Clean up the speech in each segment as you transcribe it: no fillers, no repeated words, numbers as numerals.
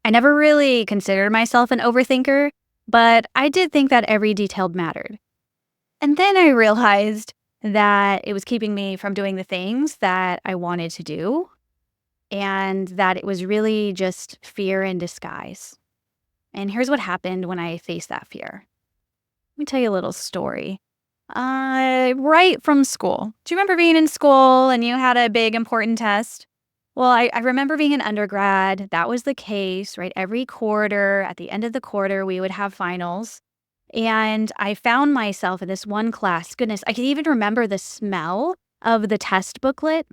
I never really considered myself an overthinker, but I did think that every detail mattered. And then I realized that it was keeping me from doing the things that I wanted to do, and that it was really just fear in disguise. And here's what happened when I faced that fear. Let me tell you a little story. Right from school. Do you remember being in school and you had a big important test? Well, I remember being an undergrad. That was the case, right? Every quarter, at the end of the quarter, we would have finals. And I found myself in this one class. Goodness, I can even remember the smell of the test booklet.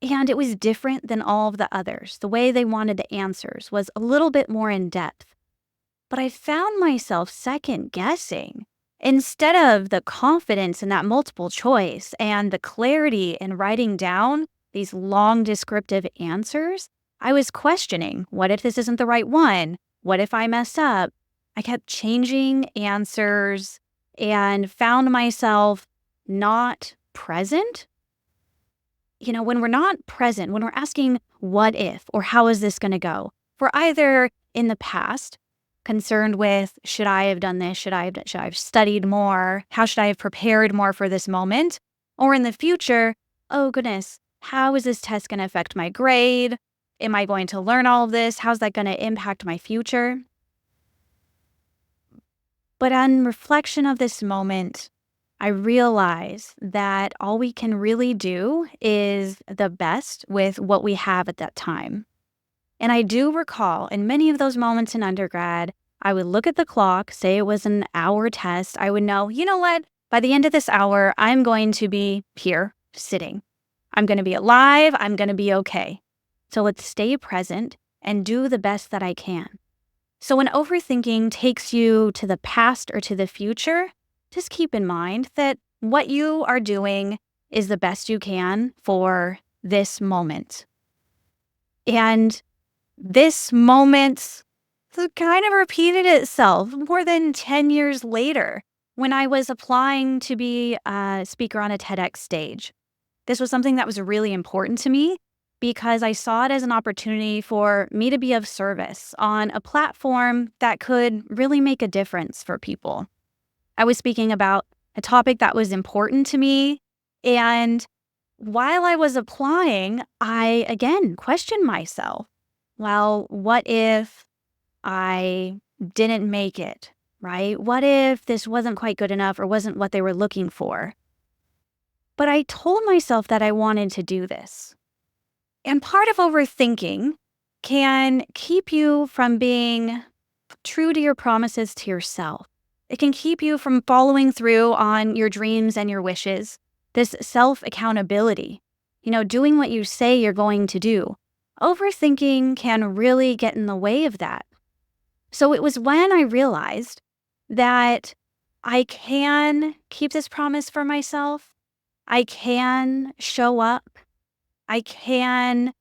And it was different than all of the others. The way they wanted the answers was a little bit more in depth. But I found myself second guessing. Instead of the confidence in that multiple choice and the clarity in writing down these long descriptive answers, I was questioning, what if this isn't the right one? What if I mess up? I kept changing answers and found myself not present. When we're not present, when we're asking what if or how is this going to go, we're either in the past concerned with, should I have done this? Should I have studied more? How should I have prepared more for this moment? Or in the future, oh goodness, how is this test going to affect my grade? Am I going to learn all of this? How's that going to impact my future? But on reflection of this moment, I realize that all we can really do is the best with what we have at that time. And I do recall in many of those moments in undergrad, I would look at the clock, say it was an hour test. I would know, you know what? By the end of this hour, I'm going to be here sitting. I'm going to be alive. I'm going to be okay. So let's stay present and do the best that I can. So when overthinking takes you to the past or to the future, just keep in mind that what you are doing is the best you can for this moment. And this moment kind of repeated itself more than 10 years later when I was applying to be a speaker on a TEDx stage. This was something that was really important to me because I saw it as an opportunity for me to be of service on a platform that could really make a difference for people. I was speaking about a topic that was important to me, and while I was applying, I again questioned myself. Well, what if I didn't make it, right? What if this wasn't quite good enough or wasn't what they were looking for? But I told myself that I wanted to do this. And part of overthinking can keep you from being true to your promises to yourself. It can keep you from following through on your dreams and your wishes. This self-accountability, doing what you say you're going to do. Overthinking can really get in the way of that. So it was when I realized that I can keep this promise for myself. I can show up. I can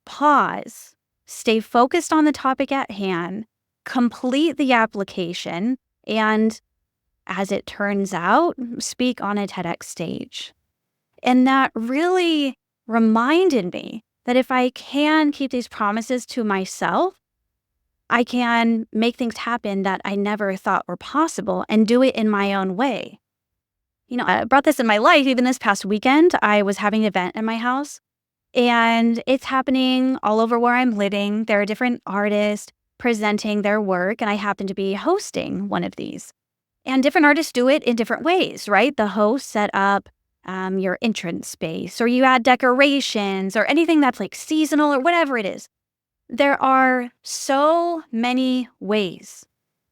pause, stay focused on the topic at hand, complete the application, and as it turns out, speak on a TEDx stage. And that really reminded me that if I can keep these promises to myself, I can make things happen that I never thought were possible and do it in my own way. I brought this in my life. Even this past weekend, I was having an event at my house, and it's happening all over where I'm living. There are different artists presenting their work, and I happen to be hosting one of these. And different artists do it in different ways, right? The host set up your entrance space, or you add decorations, or anything that's like seasonal or whatever it is. There are so many ways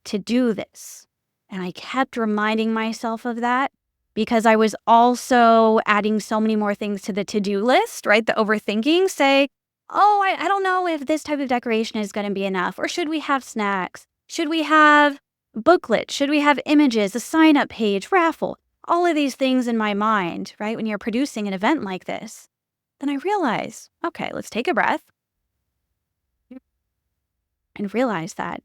to do this. And I kept reminding myself of that because I was also adding so many more things to the to-do list, right? The overthinking, say, oh, I don't know if this type of decoration is going to be enough. Or should we have snacks? Should we have booklets? Should we have images, a sign-up page, raffle? All of these things in my mind, right? When you're producing an event like this. Then I realize, okay, let's take a breath. And realize that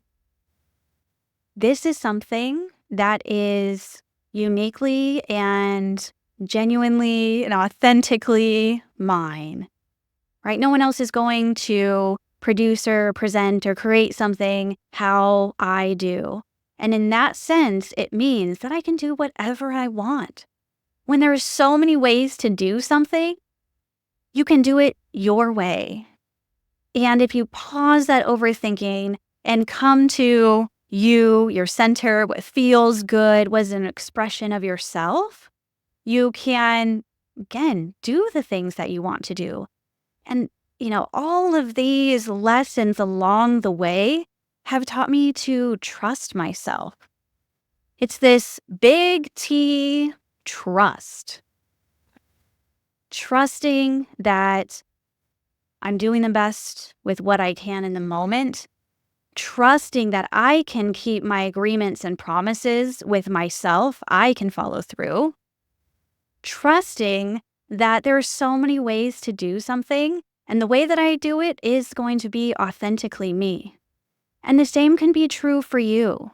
this is something that is uniquely and genuinely and authentically mine, right? No one else is going to produce or present or create something how I do. And in that sense, it means that I can do whatever I want. When there are so many ways to do something, you can do it your way. And if you pause that overthinking and come to your center, what feels good, was an expression of yourself, you can, again, do the things that you want to do. And, all of these lessons along the way have taught me to trust myself. It's this big T trust. Trusting that I'm doing the best with what I can in the moment. Trusting that I can keep my agreements and promises with myself. I can follow through. Trusting that there are so many ways to do something, and the way that I do it is going to be authentically me. And the same can be true for you.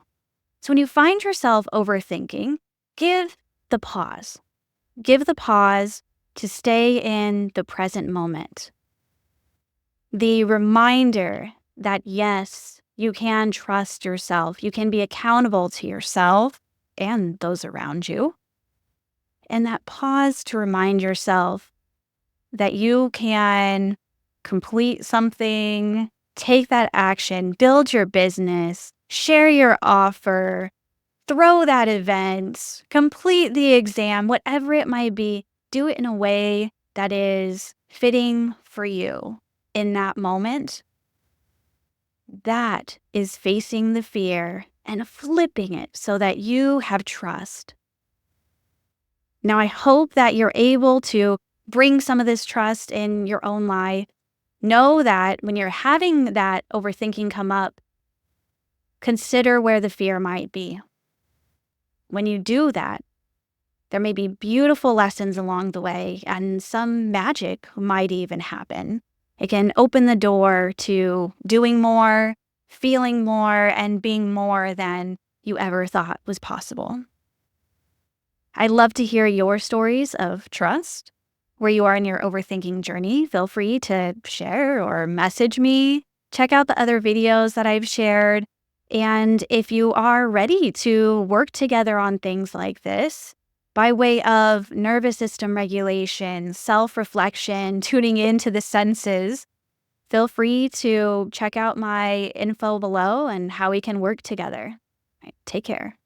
So when you find yourself overthinking, give the pause. Give the pause to stay in the present moment. The reminder that yes, you can trust yourself. You can be accountable to yourself and those around you. And that pause to remind yourself that you can complete something, take that action, build your business, share your offer, throw that event, complete the exam, whatever it might be, do it in a way that is fitting for you in that moment. That is facing the fear and flipping it so that you have trust. Now, I hope that you're able to bring some of this trust in your own life. Know that when you're having that overthinking come up, consider where the fear might be. When you do that, there may be beautiful lessons along the way, and some magic might even happen. It can open the door to doing more, feeling more, and being more than you ever thought was possible. I'd love to hear your stories of trust, where you are in your overthinking journey. Feel free to share or message me. Check out the other videos that I've shared. And if you are ready to work together on things like this, by way of nervous system regulation, self-reflection, tuning into the senses, feel free to check out my info below and how we can work together. Take care.